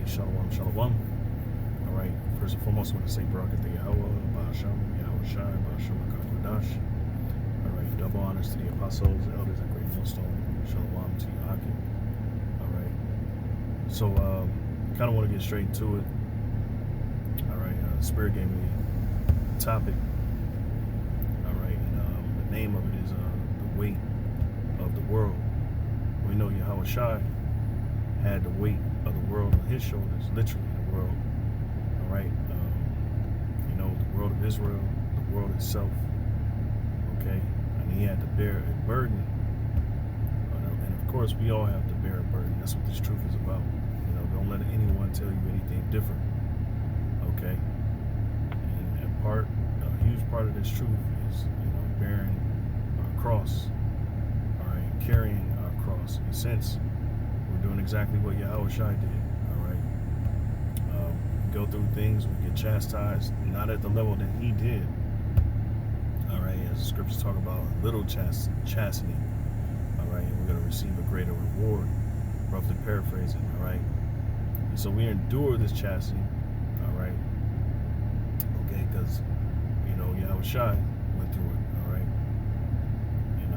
Shalom, shalom. All right, first and foremost, I want to say Barak Yahweh, Ba'asham, Yahweh Shai, Ba'asham Akakodash. All right, double honors to the apostles, elders, and great millstone. Shalom to you, Aki. All right, so kind of want to get straight to it. All right, the Spirit gave me a topic. All right, and the name of it is the weight of the world. We know Yahweh Shai had the weight of the world on his shoulders, literally the world. All right, the world of Israel, the world itself. Okay, and he had to bear a burden, and of course, we all have to bear a burden. That's what this truth is about. Don't let anyone tell you anything different. Okay, and a huge part of this truth is bearing our cross. All right, carrying our cross. In a sense, we're doing exactly what Yahweh Shai did. All right, we go through things, we get chastised, not at the level that he did. All right, as the scriptures talk about, a little chastening. All right, and we're going to receive a greater reward. Roughly paraphrasing. All right, and so we endure this chastening. All right, okay, because Yahweh Shai went through it. All right, and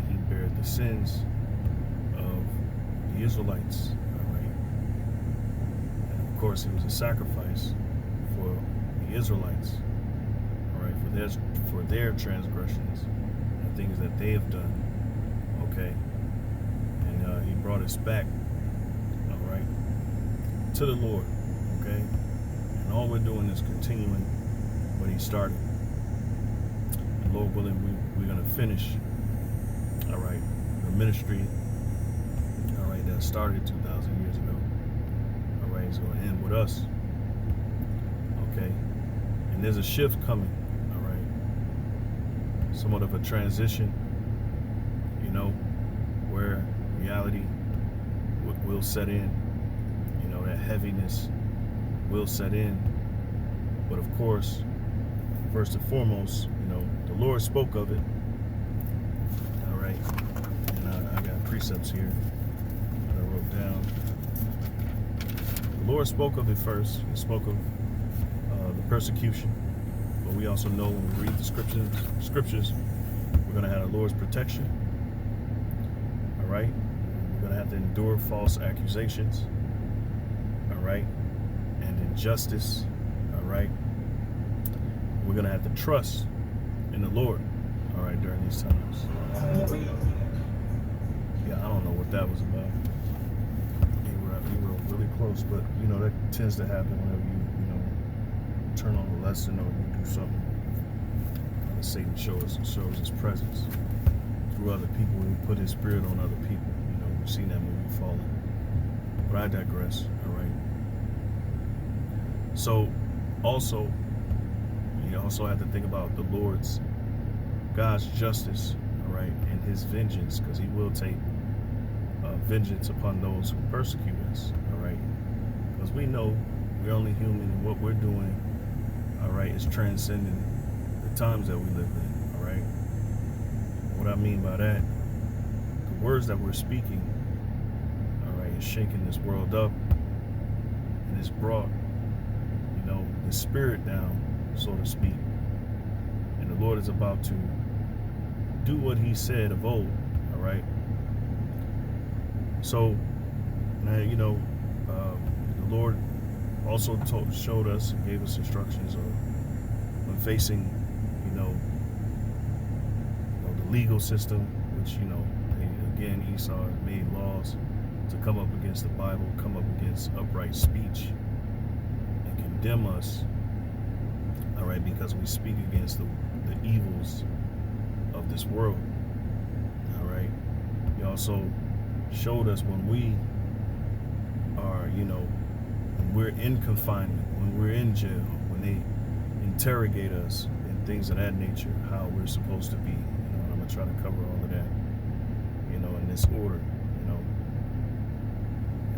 he bared the sins of the Israelites. All right, and of course, it was a sacrifice for the Israelites. All right, for their transgressions and things that they have done. Okay, and he brought us back. All right, to the Lord. Okay, and all we're doing is continuing what he started. And Lord willing, we're going to finish. All right, the ministry. All right, that started 2,000 years ago. All right, it's going to end with us. Okay, and there's a shift coming. All right, somewhat of a transition. Where reality will set in. That heaviness will set in. But of course, first and foremost, the Lord spoke of it. All right, and I got precepts here that I wrote down. The Lord spoke of it first. He spoke of the persecution, but we also know when we read the scriptures, we're going to have the Lord's protection. All right, we're going to have to endure false accusations. All right, and injustice. All right, we're going to have to trust in the Lord. All right, during these times. Yeah, I don't know what that was about. You were really close, but that tends to happen whenever you turn on a lesson or you do something. Satan shows his presence through other people. He put his spirit on other people. We've seen that movie Fallen. But I digress. All right. So, also, you also have to think about the God's justice, all right, and his vengeance, because he will take vengeance upon those who persecute us, all right, because we know we're only human, and what we're doing, all right, is transcending the times that we live in, all right. What I mean by that, the words that we're speaking, all right, is shaking this world up, and it's brought, the spirit down, so to speak. And the Lord is about to do what he said of old, all right? So, the Lord also showed us and gave us instructions when facing, the legal system, which, Esau made laws to come up against the Bible, come up against upright speech, and condemn us, all right, because we speak against the evils of this world. All right. He also showed us when we are, when we're in confinement, when we're in jail, when they interrogate us and things of that nature, how we're supposed to be. And I'm gonna try to cover all of that, in this order.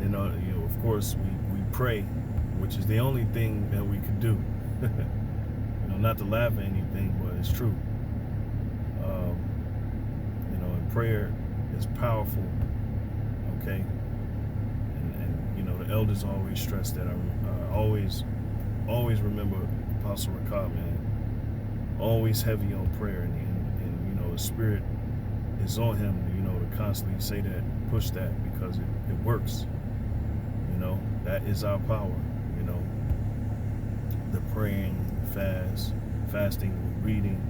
And of course, we pray, which is the only thing that we could do. Not to laugh at anything, but it's true. And prayer is powerful. Okay, and elders always stress that. I always remember Apostle Rakab, man, always heavy on prayer, and the Spirit is on him, to constantly say that, push that, because it works. That is our power. The praying, fasting, reading.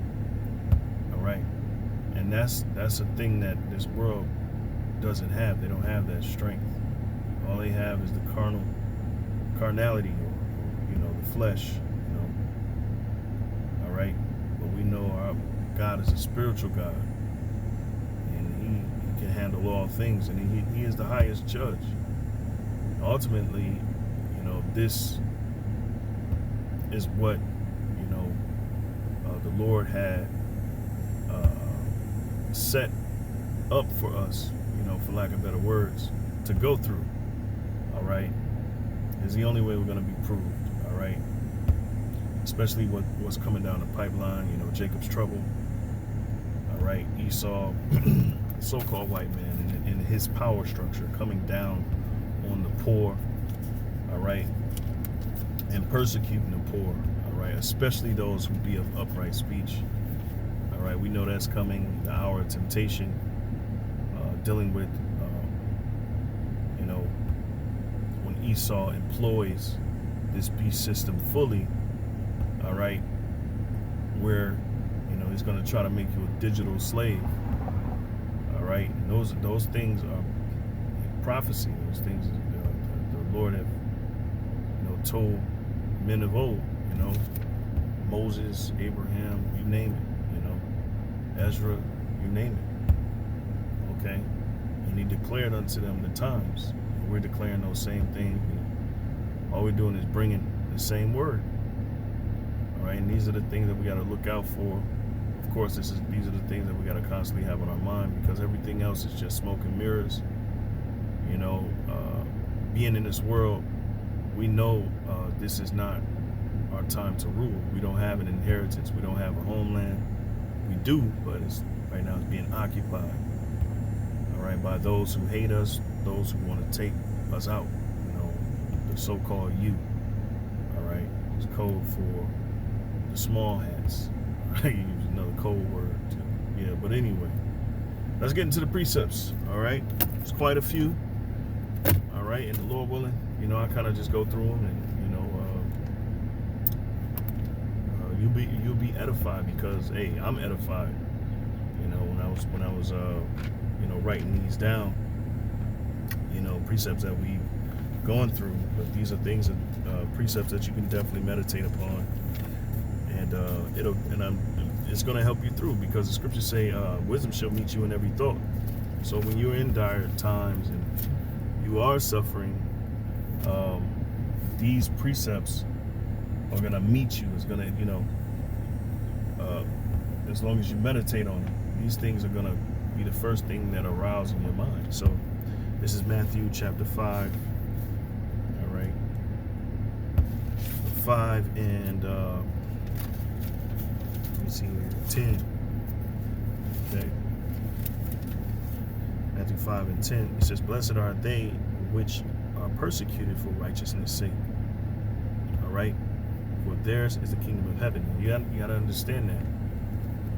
All right, and that's a thing that this world doesn't have. They don't have that strength. All they have is the carnality, or the flesh. All right, but we know our God is a spiritual God, and He can handle all things, and He is the highest judge. Ultimately, this is what the Lord had set up for us, for lack of better words, to go through. All right, is the only way we're going to be proved. All right, especially what's coming down the pipeline. Jacob's trouble. All right, Esau, so-called white man, and his power structure coming down on the poor. All right, and persecuting the poor. All right, especially those who be of upright speech. All right, we know that's coming. The hour of temptation, dealing with, when Esau employs this beast system fully. All right, where he's going to try to make you a digital slave. All right, and those things are prophecy. Those things the Lord have told men of old. Moses, Abraham, you name it. Ezra, you name it. Okay, and He declared unto them the times. And we're declaring those same things. All we're doing is bringing the same word. All right, and these are the things that we got to look out for. Of course, these are the things that we got to constantly have on our mind, because everything else is just smoke and mirrors. Being in this world, we know this is not our time to rule. We don't have an inheritance. We don't have a homeland. We do, but right now it's being occupied. All right, by those who hate us, those who want to take us out. The so-called you. All right, it's code for the small hats. All right, use another code word too. Yeah, but anyway, let's get into the precepts. All right, it's quite a few. All right, and the Lord willing, I kind of just go through them, and you'll be edified, because hey, I'm edified. When I was writing these down, precepts that we've gone through, but these are things that precepts that you can definitely meditate upon, and it's going to help you through, because the scriptures say wisdom shall meet you in every thought. So when you're in dire times and you are suffering, these precepts are going to meet you. It's going to, as long as you meditate on them, these things are going to be the first thing that arouse in your mind. So this is Matthew chapter 5. All right. 5 and, let me see here, 10. Okay. Matthew 5 and 10. It says, blessed are they which are persecuted for righteousness' sake. All right. For theirs is the kingdom of heaven. You got to understand that.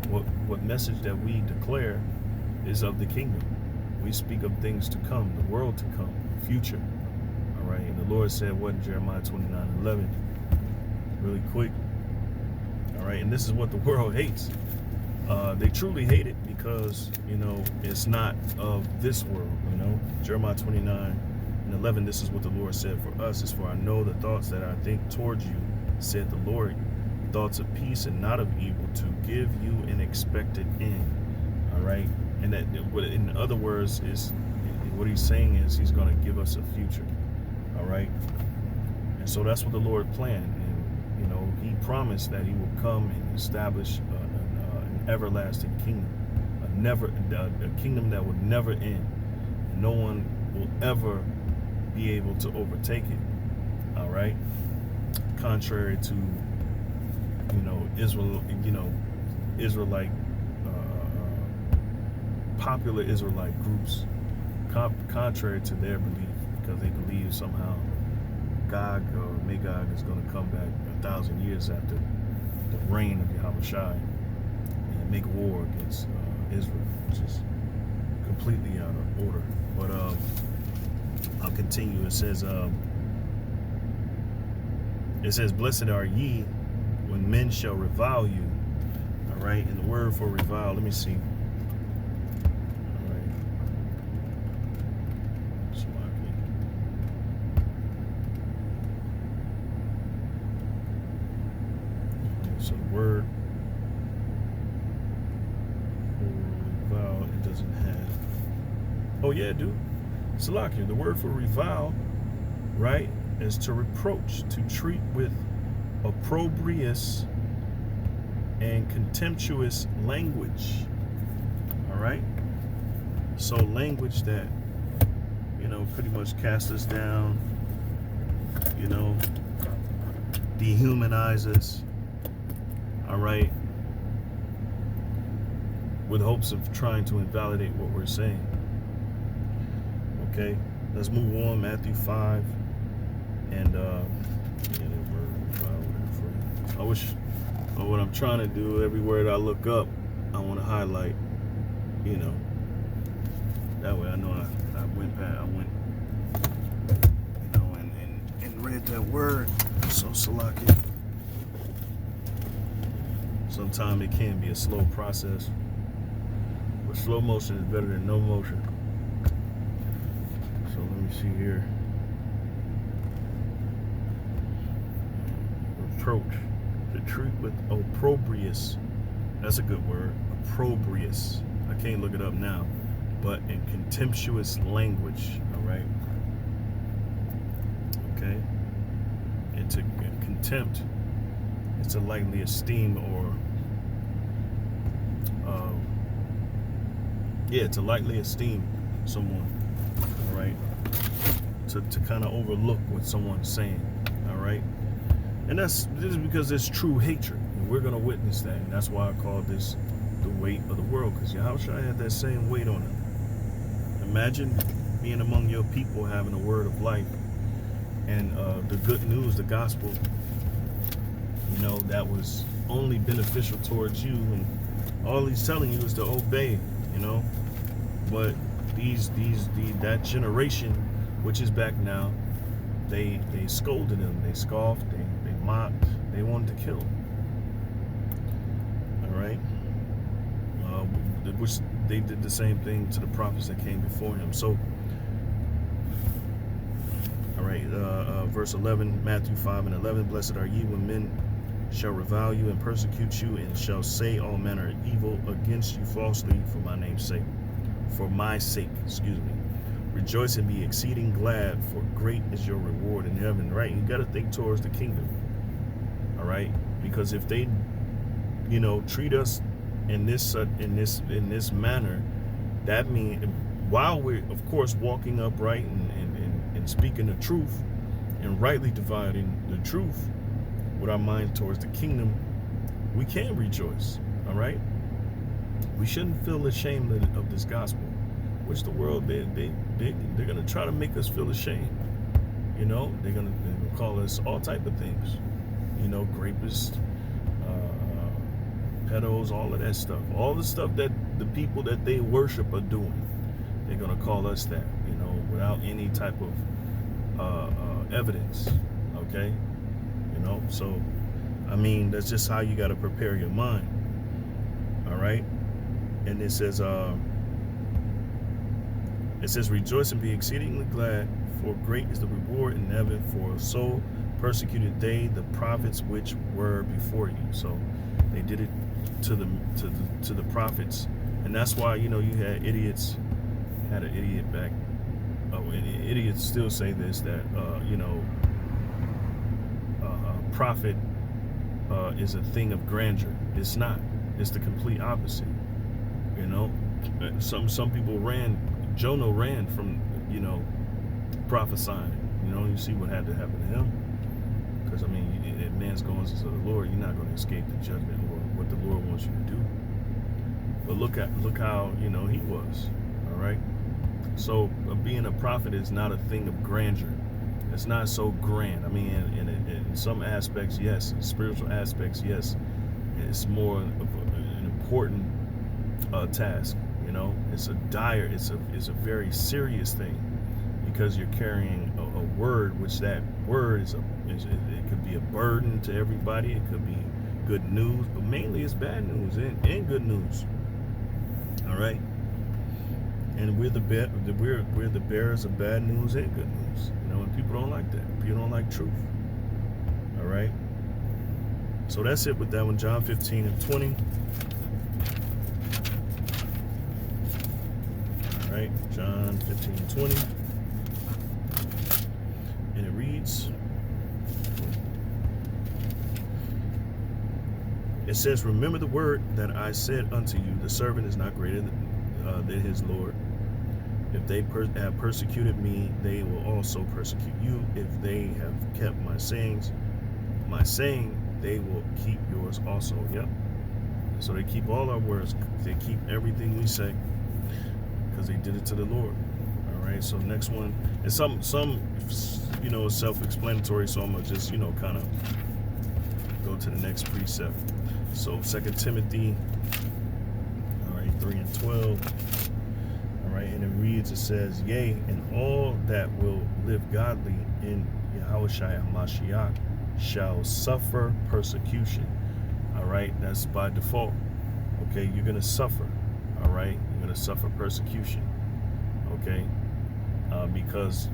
What message that we declare is of the kingdom. We speak of things to come, the world to come, future. All right. And the Lord said what in Jeremiah 29:11? Really quick. All right. And this is what the world hates. They truly hate it because, it's not of this world. Jeremiah 29:11, this is what the Lord said for us, is for I know the thoughts that I think towards you, said the Lord, thoughts of peace and not of evil, to give you an expected end. All right. And that, in other words, is what he's saying is he's going to give us a future. All right. And so that's what the Lord planned. And, he promised that he will come and establish an everlasting kingdom, a kingdom that would never end. And no one will ever be able to overtake it. All right. Contrary to, Israelite, popular Israelite groups, contrary to their belief, because they believe somehow Gog or Magog is going to come back 1,000 years after the reign of Yahushua and make war against Israel, which is completely out of order. But I'll continue. It says, blessed are ye when men shall revile you. All right, and the word for revile, let me see. All right. So the word for revile, it doesn't have. Oh yeah, dude. Salakia, the word for revile, right, is to reproach, to treat with opprobrious and contemptuous language. All right. So language that, pretty much casts us down, dehumanize us. All right. With hopes of trying to invalidate what we're saying. Okay. Let's move on. Matthew 5. And what I'm trying to do, every word I look up, I want to highlight, that way I know I went and read that word. So Salaki. Sometimes it can be a slow process, but slow motion is better than no motion. So let me see here. Approach, to treat with opprobrious, that's a good word, opprobrious, I can't look it up now, but in contemptuous language. All right, okay, and to contempt, it's to lightly esteem, or to lightly esteem someone. All right, to kind of overlook what someone's saying. All right. And this is because there's true hatred, and we're going to witness that. And that's why I call this the weight of the world, because Yahushua had that same weight on him. Imagine being among your people, having a word of life, and the good news, the gospel, that was only beneficial towards you, and all he's telling you is to obey, But that generation, which is back now, they scolded him, they scoffed, they mocked, they wanted to kill him. All right, which they did the same thing to the prophets that came before him. So, all right, verse 11, Matthew 5 and 11. Blessed are ye when men shall revile you and persecute you, and shall say all manner of evil against you falsely for my name's sake. For my sake, excuse me. Rejoice and be exceeding glad, for great is your reward in heaven. Right? You got to think towards the kingdom. All right, because if they, treat us in this manner, that means while we're of course walking upright and speaking the truth and rightly dividing the truth with our mind towards the kingdom, we can rejoice. All right, we shouldn't feel ashamed of this gospel, which the world they're gonna try to make us feel ashamed. They're gonna call us all type of things. Rapists, pedos, all of that stuff. All the stuff that the people that they worship are doing. They're going to call us that, without any type of evidence. Okay? So, that's just how you got to prepare your mind. All right? And it says, rejoice and be exceedingly glad, for great is the reward in heaven, for so persecuted they the prophets which were before you. So they did it to the prophets, and that's why you had idiots. Had an idiot back. Idiots still say this, that prophet is a thing of grandeur. It's not. It's the complete opposite. Some people ran. Jonah ran from prophesying. You see what had to happen to him. Because, if man's going to the Lord, you're not going to escape the judgment or what the Lord wants you to do. But look how, he was. All right? So being a prophet is not a thing of grandeur. It's not so grand. I mean, in some aspects, yes. In spiritual aspects, yes. It's more of an important task. You know, it's a dire. It's a very serious thing because you're carrying a word, which that word it could be a burden to everybody. It could be good news, but mainly it's bad news and good news. All right. And we're the bearers of bad news and good news. You know, and people don't like that. People don't like truth. All right. So that's it with that one. John 15 and 20. All right. John 15 and 20. And it reads. It says, "Remember the word that I said unto you, the servant is not greater than his Lord. If they have persecuted me, they will also persecute you. If they have kept my saying, they will keep yours also." Yep. So they keep all our words. They keep everything we say because they did it to the Lord. All right. So next one, and some self-explanatory. So I'm gonna just kind of go to the next precept. So 2 Timothy, all right, 3 and 12. All right, and it reads, it says, "Yea, and all that will live godly in Yahushua HaMashiach shall suffer persecution." All right, that's by default. Okay, you're going to suffer. All right, you're going to suffer persecution. Okay, because,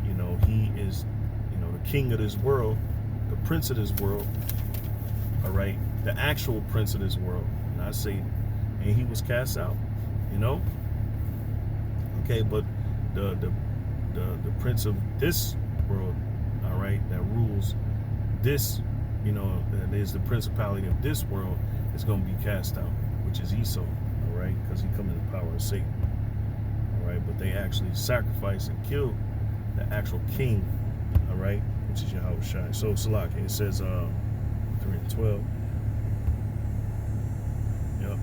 he is, the king of this world, the prince of this world. All right, the actual prince of this world, not Satan. And he was cast out, Okay, but the prince of this world, all right, that rules this, that is the principality of this world, is going to be cast out, which is Esau, all right, because he come in the power of Satan, all right. But they actually sacrificed and killed the actual king, all right, which is Yahushua. So Salaki, it says 3 and 12. Yep.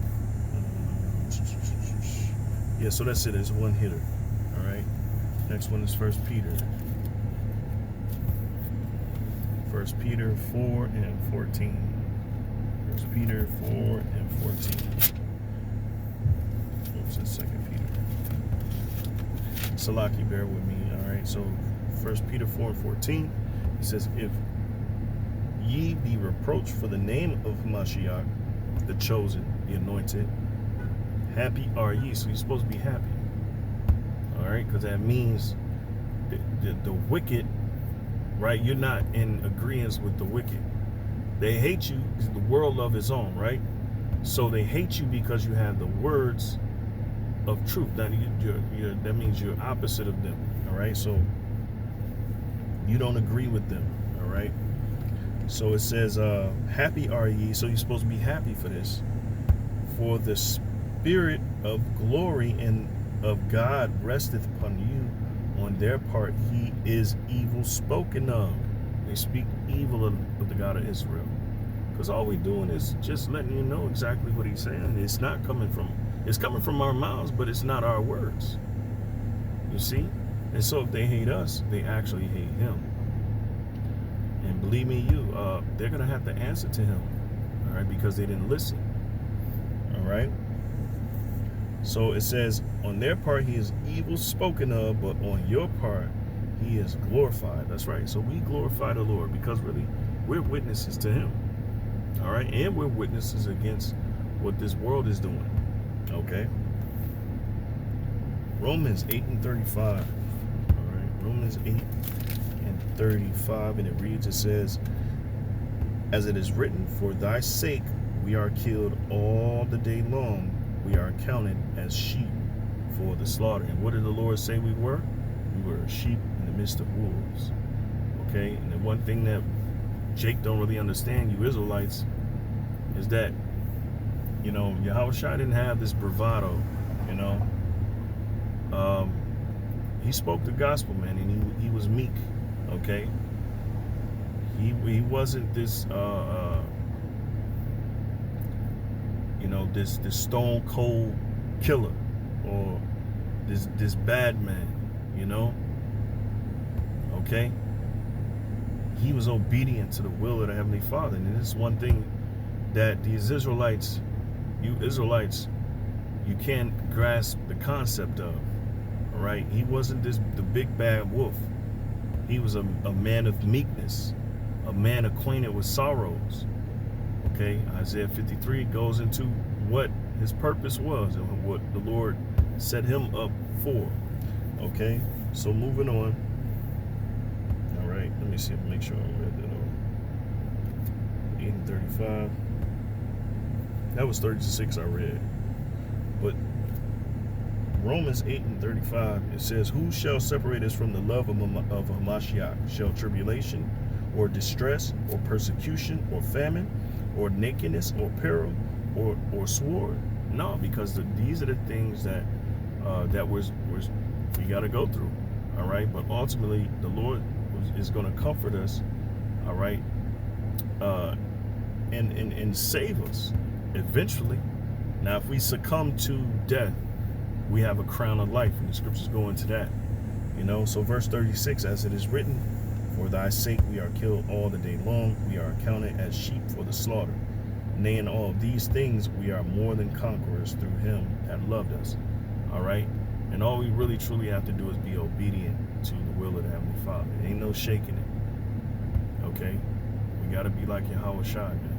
Yeah, so that's it. It's one hitter. All right. Next one is 1 Peter. 1 Peter 4 and 14. 1 Peter 4 and 14. Oops, that's 2 Peter. Salaki, bear with me. All right. So 1 Peter 4 and 14. It says, "If ye be reproached for the name of Mashiach, the chosen, the anointed, happy are ye." So you're supposed to be happy. All right, because that means the wicked, right? You're not in agreement with the wicked. They hate you because the world love his own, right? So they hate you because you have the words of truth. That means you're opposite of them. All right, so you don't agree with them. All right. So it says, "Happy are ye." So you're supposed to be happy for this. "For the Spirit of glory and of God resteth upon you. On their part, he is evil spoken of." They speak evil of the God of Israel. Because all we're doing is just letting you know exactly what he's saying. It's coming from our mouths, but it's not our words. You see? And so if they hate us, they actually hate him. And believe me, they're going to have to answer to him, all right, because they didn't listen, all right? So it says, "On their part, he is evil spoken of, but on your part, he is glorified." That's right. So we glorify the Lord because really we're witnesses to him, all right? And we're witnesses against what this world is doing, okay? Romans 8 and 35, all right? Romans 8 and 35, and it reads, it says, "As it is written, for thy sake we are killed all the day long. We are counted as sheep for the slaughter." And what did the Lord say we were? We were sheep in the midst of wolves. Okay? And the one thing that Jake don't really understand, you Israelites, is that, Yahushua didn't have this bravado, He spoke the gospel, man, and he was meek, okay? He wasn't this this stone cold killer or this bad man. you know, okay? He was obedient to the will of the Heavenly Father. And this is one thing that these Israelites, you Israelites, you can't grasp the concept of, all right? He wasn't the big bad wolf. He was a man of meekness, a man acquainted with sorrows, okay? Isaiah 53 goes into what his purpose was and what the Lord set him up for, okay? So moving on. All right, let me see, make sure I read that all. 8 and 35. That was 36 I read. But Romans 8 and 35, it says, who shall separate us from the love of Hamashiach? Shall tribulation, or distress, or persecution, or famine, or nakedness, or peril, or sword? No, because these are the things that we got to go through. All right, but ultimately the Lord is going to comfort us. All right, and save us eventually. Now, if we succumb to death, we have a crown of life, and the scriptures go into that. You know, so verse 36, as it is written, for thy sake we are killed all the day long, we are accounted as sheep for the slaughter. Nay, in all of these things we are more than conquerors through him that loved us. All right, and all we really truly have to do is be obedient to the will of the Heavenly Father. There ain't no shaking it. Okay, we got to be like Yahweh Shai, man.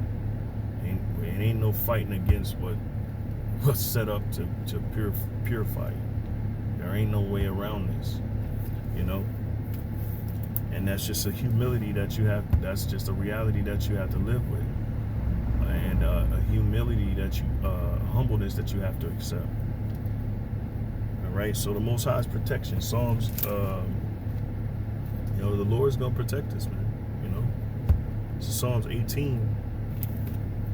It ain't no fighting against what's set up to purify you. There ain't no way around this, you know. And that's just a humility that you have. That's just a reality that you have to live with, and a humility that humbleness that you have to accept. All right. So the Most High's protection, Psalms. You know, the Lord's gonna protect us, man. You know, so Psalms 18.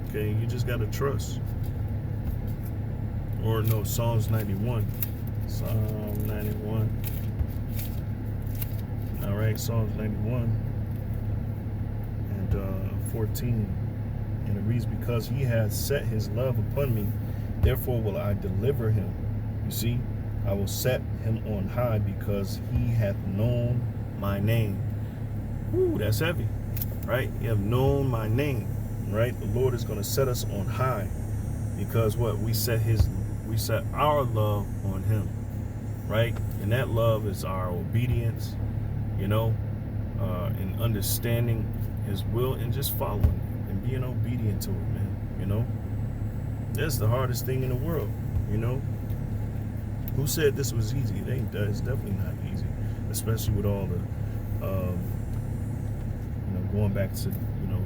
Okay, you just gotta trust. Or no, Psalms 91. Psalm 91. All right, Psalms 91 and 14. And it reads, because he has set his love upon me, therefore will I deliver him. You see, I will set him on high because he hath known my name. Ooh, that's heavy, right? You have known my name, right? The Lord is going to set us on high because what? We set our love on him, right? And that love is our obedience, you know, and understanding his will and just following it and being obedient to it, man. You know, that's the hardest thing in the world, you know. Who said this was easy? It ain't. It's definitely not easy, especially with all the, you know, going back to, you know,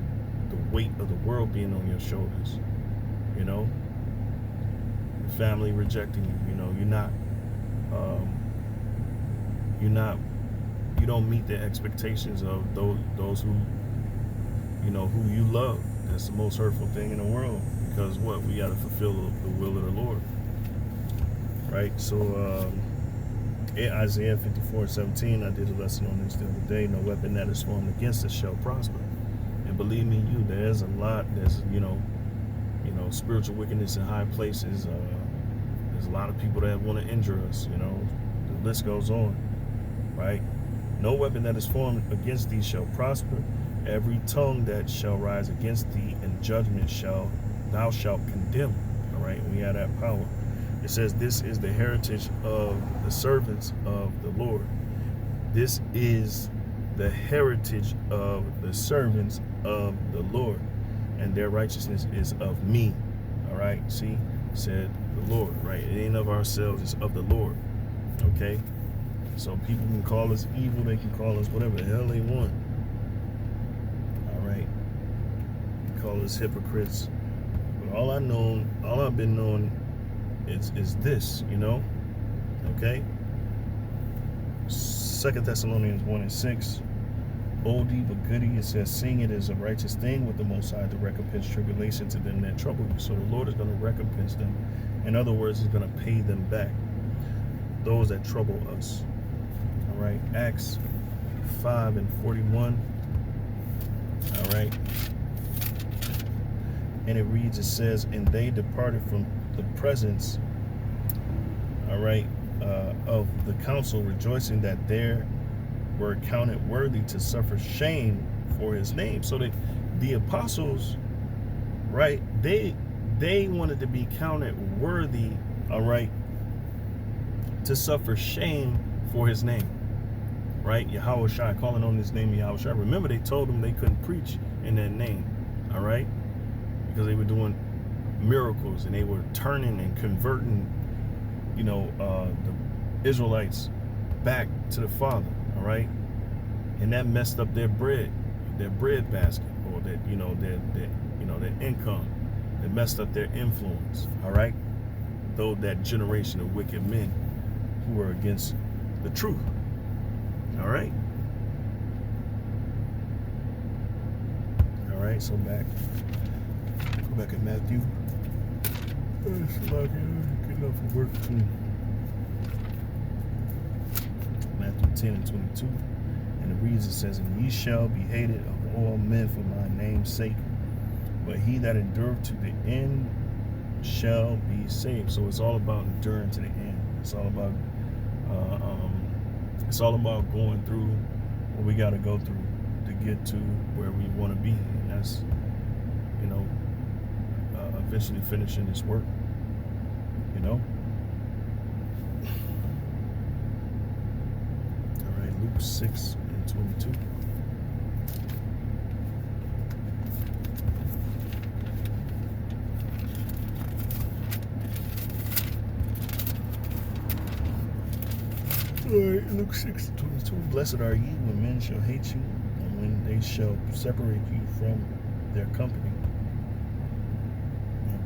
the weight of the world being on your shoulders, you know. Family rejecting you, you know, you don't meet the expectations of those who, you know, who you love. That's the most hurtful thing in the world, because what? We got to fulfill the will of the Lord, right? So Isaiah 54:17, I did a lesson on this the other day. No weapon that is formed against us shall prosper. And believe me, there's a lot. There's you know spiritual wickedness in high places. There's a lot of people that want to injure us. You know, the list goes on, right? No weapon that is formed against thee shall prosper. Every tongue that shall rise against thee in judgment thou shalt condemn. All right, we have that power. It says, this is the heritage of the servants of the Lord. This is the heritage of the servants of the Lord, and their righteousness is of me. All right, see, said the Lord, right? It ain't of ourselves, it's of the Lord. Okay, so people can call us evil, they can call us whatever the hell they want. All right, they call us hypocrites, but all I've been known is this, you know. Okay, 2 Thessalonians 1:6. Oldie but goodie, it says, sing it is a righteous thing with the Most High to recompense tribulation to them that trouble you. So the Lord is going to recompense them. In other words, he's going to pay them back, those that trouble us. All right, Acts 5:41. All right, and it reads, it says, and they departed from the presence, all right, of the council, rejoicing that they were counted worthy to suffer shame for his name. So the apostles, right? They wanted to be counted worthy, all right, to suffer shame for his name, right? Yahushua, calling on his name, Yahushua. Remember, they told them they couldn't preach in that name, all right, because they were doing miracles and they were turning and converting, the Israelites back to the Father, all right, and that messed up their bread basket, or their income. It messed up their influence, all right. Though that generation of wicked men who were against the truth, all right. All right, so go back at Matthew. Getting off of work too. Matthew 10 and 22. And it reads, it says, "And ye shall be hated of all men for my name's sake, but he that endureth to the end shall be saved." So it's all about enduring to the end. It's all about going through what we got to go through to get to where we want to be, and that's eventually finishing this work. All right, Luke 6 and 22. All right, Luke 6 and 22. "Blessed are ye when men shall hate you, and when they shall separate you from their company."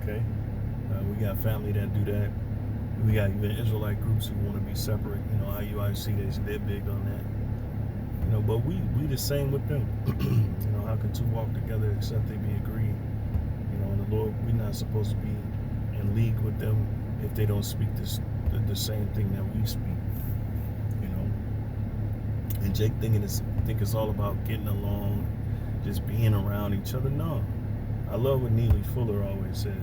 Okay, we got family that do that. We got even Israelite groups who want to be separate. IUIC, they're big on that. But we the same with them. How can two walk together except they be agreed? And the Lord, we're not supposed to be in league with them if they don't speak the same thing that we speak. And Jake think it's all about getting along, just being around each other. No. I love what Neely Fuller always says,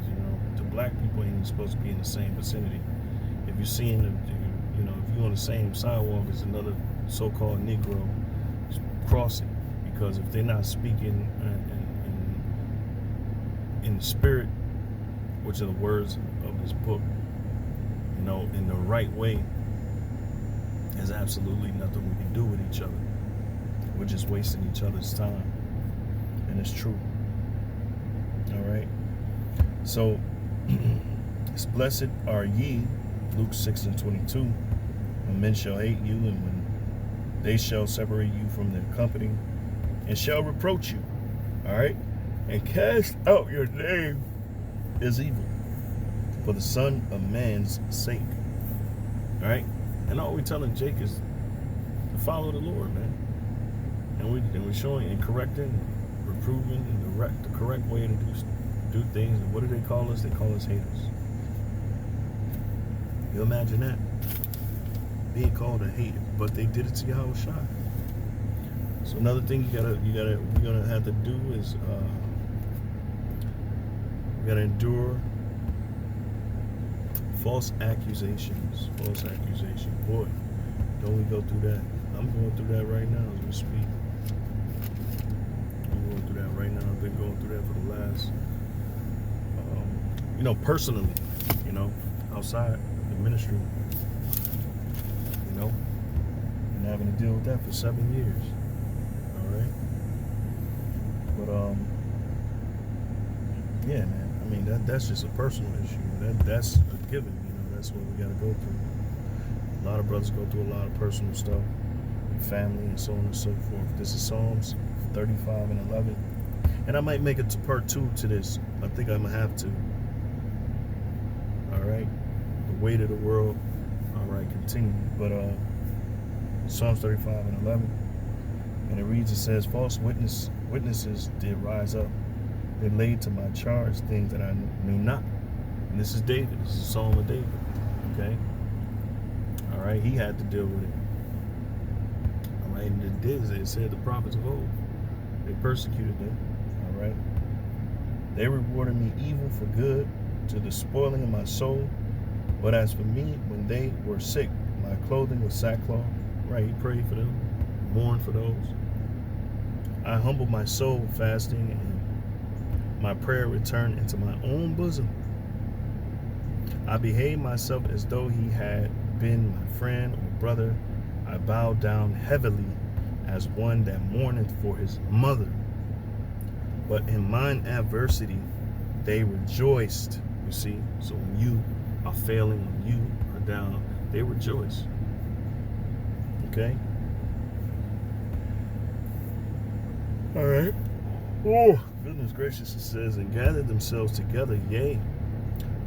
the black people ain't even supposed to be in the same vicinity. If you're seeing if you're on the same sidewalk as another so-called Negro, cross it. Because if they're not speaking in the spirit, which are the words of this book, in the right way, there's absolutely nothing we can do with each other. We're just wasting each other's time. And it's true. All right. So, it's blessed are ye, Luke 6 and 22, when men shall hate you, and when they shall separate you from their company, and shall reproach you. All right. And cast out your name as evil for the Son of Man's sake. All right. And all we're telling Jake is to follow the Lord, man. And we're showing and correcting, reproving, and the correct way to do things. And what do they call us? They call us haters. You imagine that? Being called a hater, but they did it to Yahushua. So another thing we're gonna have to do is we gotta endure false accusations. Boy, don't we go through that? I'm going through that right now as we speak. I'm going through that right now. I've been going through that for the last, personally, outside the ministry, and having to deal with that for 7 years. All right. But, yeah, man. I mean, that's just a personal issue. That's a given. That's what we got to go through. A lot of brothers go through a lot of personal stuff, with family and so on and so forth. This is Psalms 35 and 11. And I might make it to part 2 to this. I think I'm going to have to. All right. The weight of the world. All right, continue. But Psalms 35 and 11. And it reads, it says, false witnesses did rise up. They laid to my charge things that I knew not. And this is David. This is a Psalm of David. Okay? All right? He had to deal with it. All right? And it did. It said the prophets of old. They persecuted them. All right? They rewarded me evil for good, to the spoiling of my soul. But as for me, when they were sick, my clothing was sackcloth. Right, he prayed for them, mourned for those. I humbled my soul, fasting, and my prayer returned into my own bosom. I behaved myself as though he had been my friend or brother. I bowed down heavily as one that mourneth for his mother. But in mine adversity, they rejoiced. You see, so when you are failing, when you are down, they rejoice. Okay? All right. Oh, goodness gracious, it says, and gathered themselves together, yea,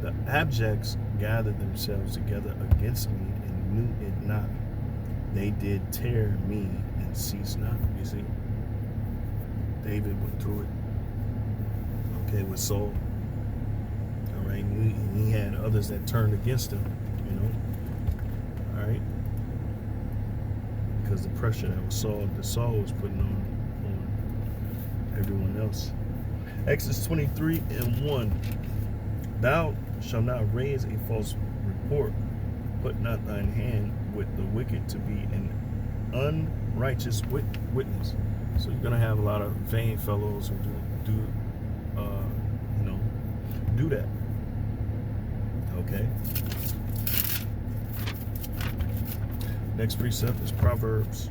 the abjects gathered themselves together against me and knew it not. They did tear me and cease not. You see, David went through it. Okay, with Saul. All right, and he had others that turned against him. You know, all right, because the pressure that Saul was putting on everyone else. Exodus 23:1. Thou shalt not raise a false report. Put not thine hand with the wicked to be an unrighteous witness. So you're gonna have a lot of vain fellows who do that. Okay. Next precept is Proverbs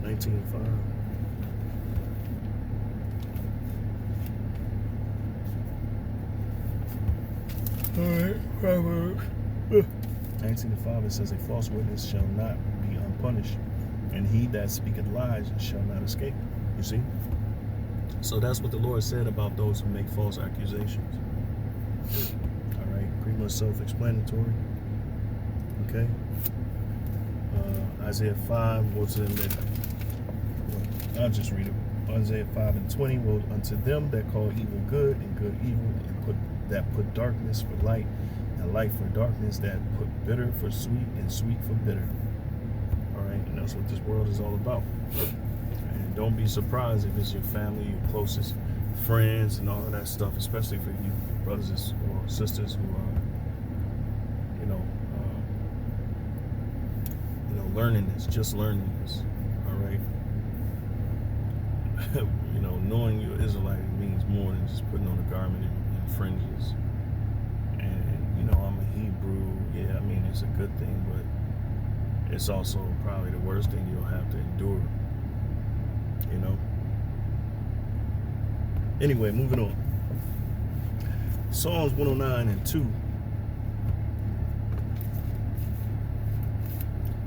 19:5. All right, Proverbs 19:5. It says, "A false witness shall not be unpunished, and he that speaketh lies shall not escape." You see? So that's what the Lord said about those who make false accusations. All right, pretty much self-explanatory. Okay. Isaiah 5, woe to them that, I'll just read it. Isaiah 5:20, woe unto them that call evil good and good evil, and put darkness for light and light for darkness, that put bitter for sweet and sweet for bitter. All right, and that's what this world is all about. And don't be surprised if it's your family, your closest friends, and all of that stuff, especially for you brothers or sisters who are, learning this, just learning this. All right. Knowing you're Israelite means more than just putting on a garment and fringes. And I'm a Hebrew. Yeah, I mean it's a good thing, but it's also probably the worst thing you'll have to endure. Anyway, moving on. Psalms 109:2.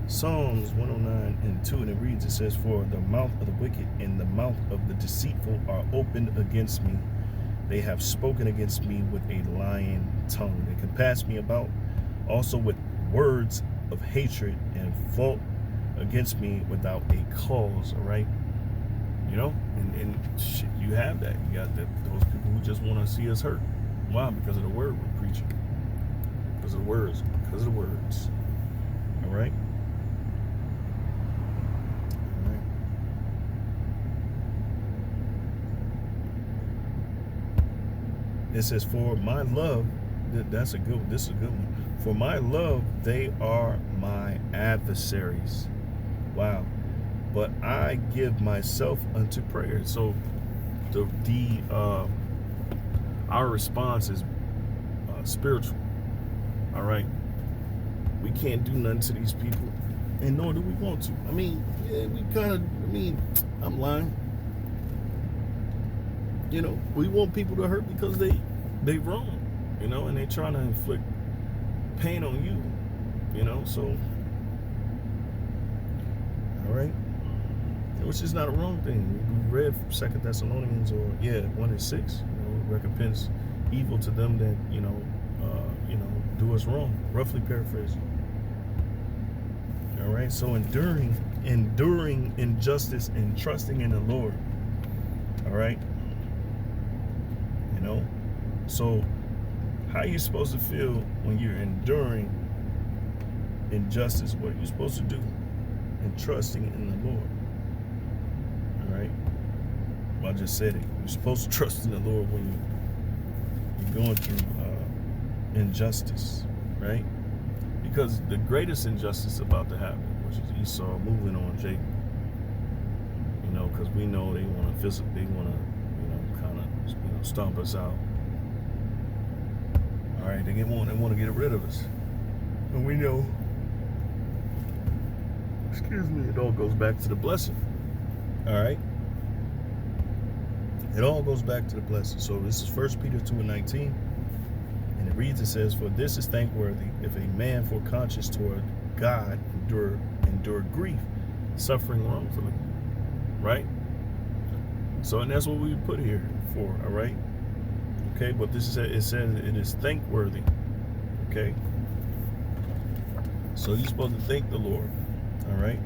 Psalms 109:2, and it reads, it says, "For the mouth of the wicked and the mouth of the deceitful are opened against me. They have spoken against me with a lying tongue. They compass me about also with words of hatred and fought against me without a cause." All right. And shit, you have that. You got those people who just want to see us hurt. Why? Because of the word we're preaching. Because of the words. Because of the words. All right. It says, "For my love," this is a good one. "For my love, they are my adversaries." Wow. "But I give myself unto prayer." So our response is spiritual. All right. We can't do nothing to these people, and nor do we want to. I mean, yeah, I'm lying. We want people to hurt because they wrong, and they trying to inflict pain on you, so, all right, which is not a wrong thing. We read 2 Thessalonians 1:6, recompense evil to them that, do us wrong, roughly paraphrasing. All right, so enduring injustice and trusting in the Lord. All right. So how are you supposed to feel when you're enduring injustice? What are you supposed to do? And trusting in the Lord. All right. Well, I just said it. You're supposed to trust in the Lord when you're going through injustice, right? Because the greatest injustice about to happen, which is Esau moving on Jacob. You know, because we know they want to physically, they want to, kind of, stomp us out. All right, they want to get rid of us, and we know. Excuse me. It all goes back to the blessing. All right. It all goes back to the blessing. So this is 1 Peter 2:19, and it reads. It says, "For this is thankworthy if a man for conscience toward God endure grief, suffering wrongfully." Right? So, and that's what we put here for, all right? Okay, but this is, it says it is thankworthy. Okay? So you're supposed to thank the Lord. All right?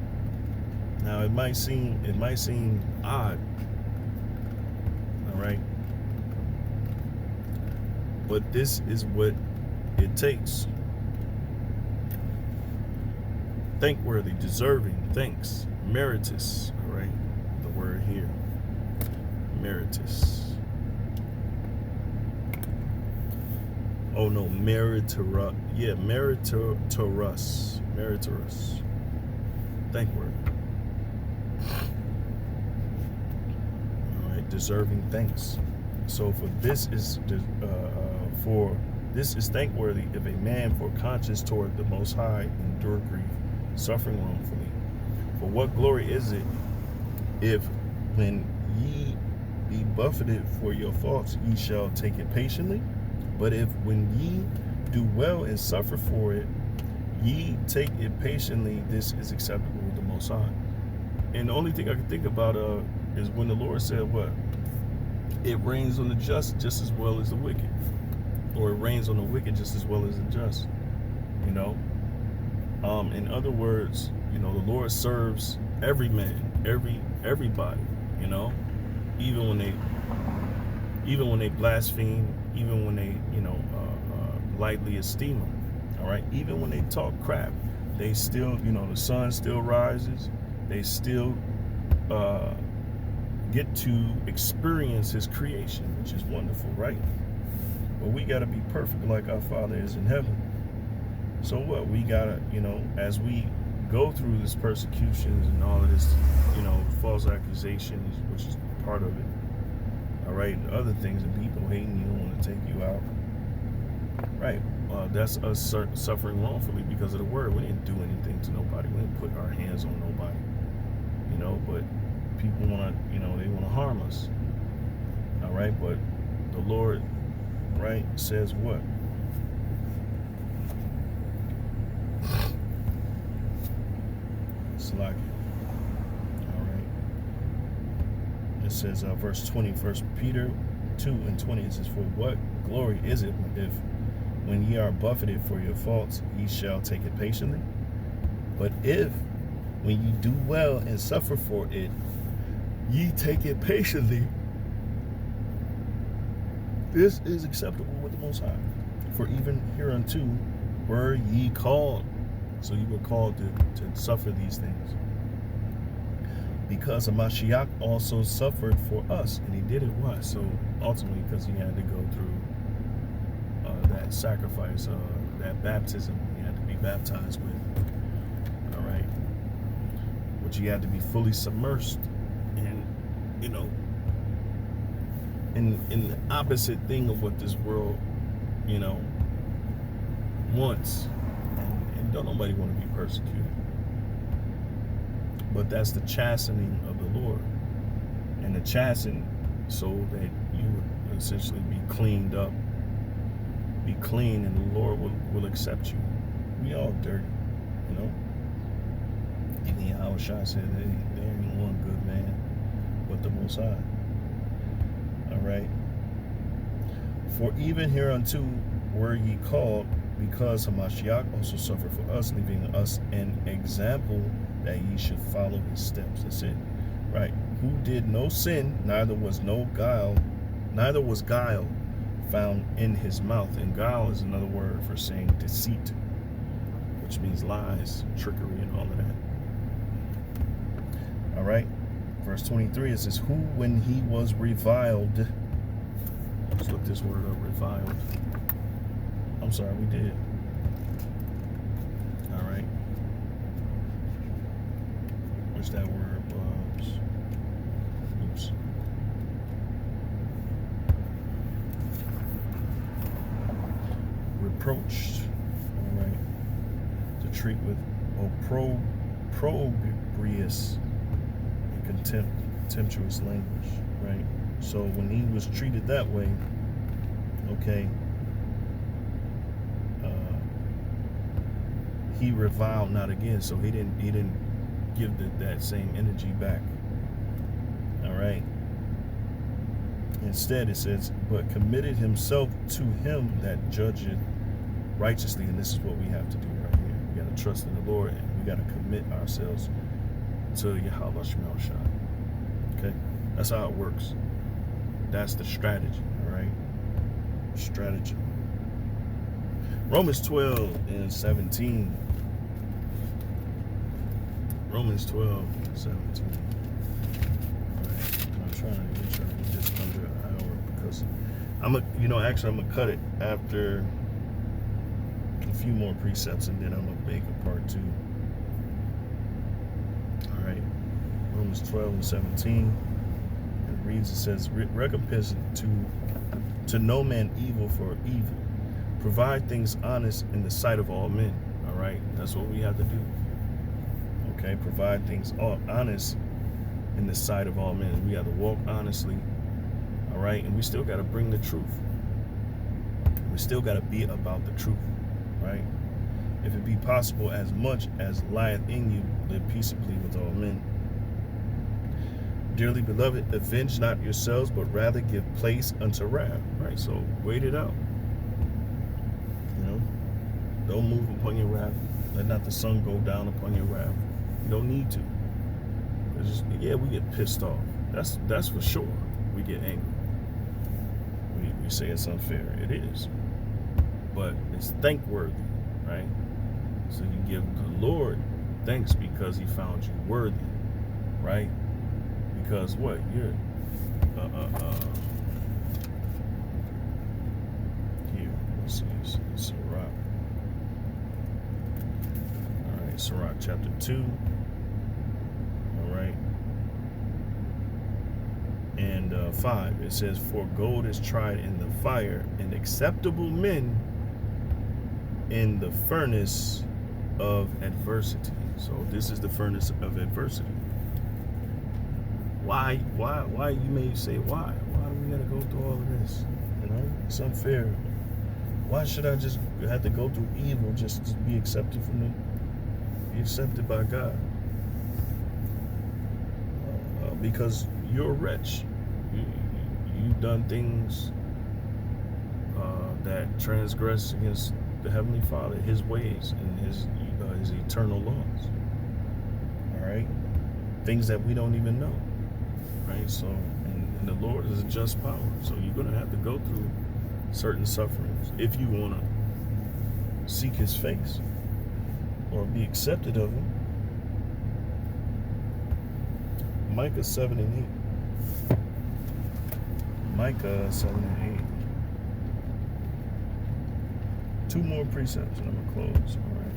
Now it might seem odd. All right? But this is what it takes. Thankworthy, deserving, thanks, meritus, all right? The word here, meritus. Oh no, meritorous. Yeah, meritorous. Meritorous. Thankworthy. All right, deserving thanks. So for this is thankworthy if a man for conscience toward the Most High endure grief, suffering wrongfully. For what glory is it if, when ye be buffeted for your faults, ye shall take it patiently? But if, when ye do well and suffer for it, ye take it patiently, this is acceptable with the Most High. And the only thing I can think about is when the Lord said what? It rains on the just as well as the wicked. Or it rains on the wicked just as well as the just. You know? In other words, the Lord serves every man, everybody, even when they blaspheme, even when they, lightly esteem him. All right. Even when they talk crap, they still, the sun still rises. They still get to experience his creation, which is wonderful, right? But we got to be perfect like our Father is in heaven. So what? We got to, as we go through this persecutions and all of this, false accusations, which is part of it. All right. And other things, and people hating you, want to take you out. Right. That's us suffering wrongfully because of the word. We didn't do anything to nobody. We didn't put our hands on nobody. But people want to, they want to harm us. All right. But the Lord, right, says what? Slack. All right. It says, verse 20, 1 Peter 2:20, it says, "For what glory is it if, when ye are buffeted for your faults, ye shall take it patiently? But if, when ye do well and suffer for it, ye take it patiently, this is acceptable with the Most High. For even hereunto were ye called." So you were called to suffer these things. "Because Mashiach also suffered for us." And he did it why? So ultimately because he had to go through that sacrifice, that baptism he had to be baptized with. All right. Which he had to be fully submersed in, in the opposite thing of what this world, wants. And don't nobody want to be persecuted. But that's the chastening of the Lord. And the chastening so that you would essentially be cleaned up. Be clean, and the Lord will accept you. We all dirty, Even Yahushua said there ain't one good man but the Most High. All right. "For even hereunto were ye called, because Hamashiach also suffered for us, leaving us an example that ye should follow his steps." That's it. Right. "Who did no sin, neither was guile found in his mouth." And guile is another word for saying deceit, which means lies, trickery, and all of that. All right. Verse 23, it says, "Who, when he was reviled," let's look this word up, reviled. I'm sorry, we did. Where's that word, Bubs? Oops. Reproached. All right. To treat with opprobrious and contemptuous language. Right. So when he was treated that way, okay, he reviled not again. So he didn't give that same energy back. All right. Instead, it says, but committed himself to him that judgeth righteously. And this is what we have to do right here. We got to trust in the Lord, and we got to commit ourselves to Yahweh Shemel Shai. Okay? That's how it works. That's the strategy. All right? Strategy. Romans 12:17. Romans 12:17. I'm trying to make sure I get this under an hour because I'm gonna cut it after a few more precepts, and then I'm gonna make a part 2. All right, Romans 12:17. It reads, it says, recompense to no man evil for evil. Provide things honest in the sight of all men. All right, that's what we have to do. Okay, provide things honest in the sight of all men. We got to walk honestly. All right, and we still got to bring the truth. We still got to be about the truth, right? If it be possible, as much as lieth in you, live peaceably with all men. Dearly beloved, avenge not yourselves, but rather give place unto wrath. Right, so wait it out. Don't move upon your wrath. Let not the sun go down upon your wrath. You don't need to. Yeah, we get pissed off. That's for sure. We get angry. We say it's unfair. It is. But it's thankworthy, right? So you give the Lord thanks because he found you worthy, right? Because what? You're here, let's see, Sirach. All right, Sirach chapter 2. All right. And 5, it says, for gold is tried in the fire, and acceptable men in the furnace of adversity. So this is the furnace of adversity. Why you may say, why do we gotta go through all of this? It's unfair. Why should I just have to go through evil just to be accepted be accepted by God? Because you're rich. You've done things that transgress against the Heavenly Father, his ways, and his eternal laws. All right? Things that we don't even know. Right? So, and the Lord is a just power. So you're going to have to go through certain sufferings if you want to seek his face or be accepted of him. Micah 7:8. Micah 7:8. 2 more precepts and I'm going to close. All right.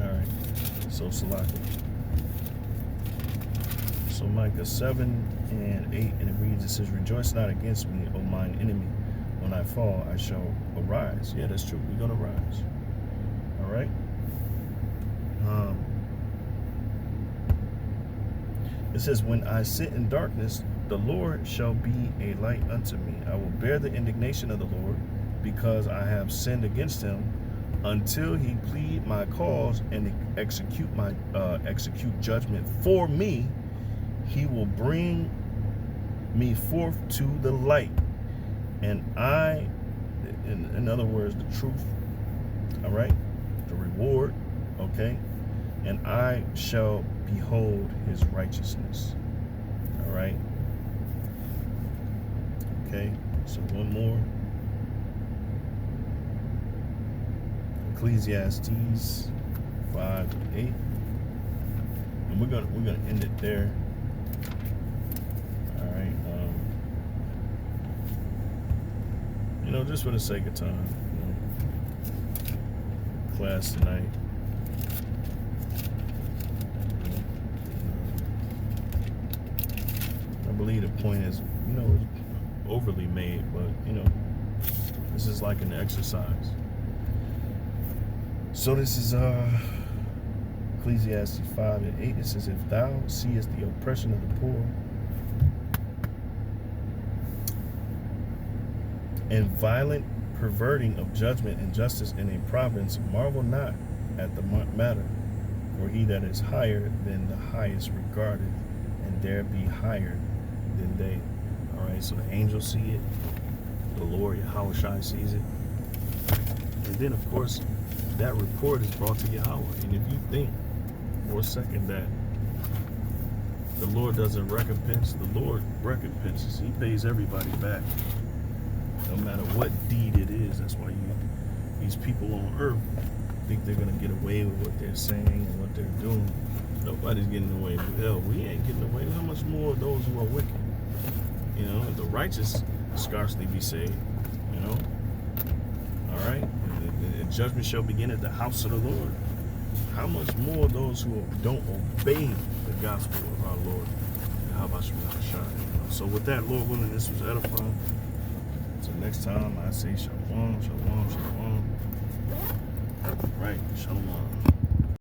All right. So Salaki. So Micah 7:8, and it reads, it says, rejoice not against me, O mine enemy. When I fall, I shall arise. Yeah, that's true. We're going to rise. All right? It says, when I sit in darkness, the Lord shall be a light unto me. I will bear the indignation of the Lord, because I have sinned against him, until he plead my cause and execute judgment for me. He will bring me forth to the light, and I, in other words, the truth, all right, the reward, okay, and I shall behold his righteousness, all right, okay. So one more, Ecclesiastes 5:8. And we're gonna end it there. All right. Just for the sake of time, class tonight. I believe the point is, overly made, but this is like an exercise. So this is Ecclesiastes 5:8. It says, "If thou seest the oppression of the poor and violent perverting of judgment and justice in a province, marvel not at the matter. For he that is higher than the highest regardeth, and there be higher than they." All right, so the angels see it, the Lord Yahweh Shai sees it, and then of course that report is brought to Yahweh. And if you think for a second that the Lord doesn't recompense, the Lord recompenses. He pays everybody back, no matter what deed it is. That's why these people on earth think they're gonna get away with what they're saying and what they're doing. Nobody's getting away with hell. We ain't getting away. How much more of those who are wicked? The righteous scarcely be saved. All right. And judgment shall begin at the house of the Lord. How much more those who don't obey the gospel of our Lord? And how about you, Shai? So with that, Lord willing, this was edifying. Until next time, I say shalom, shalom, shalom. Right, shalom.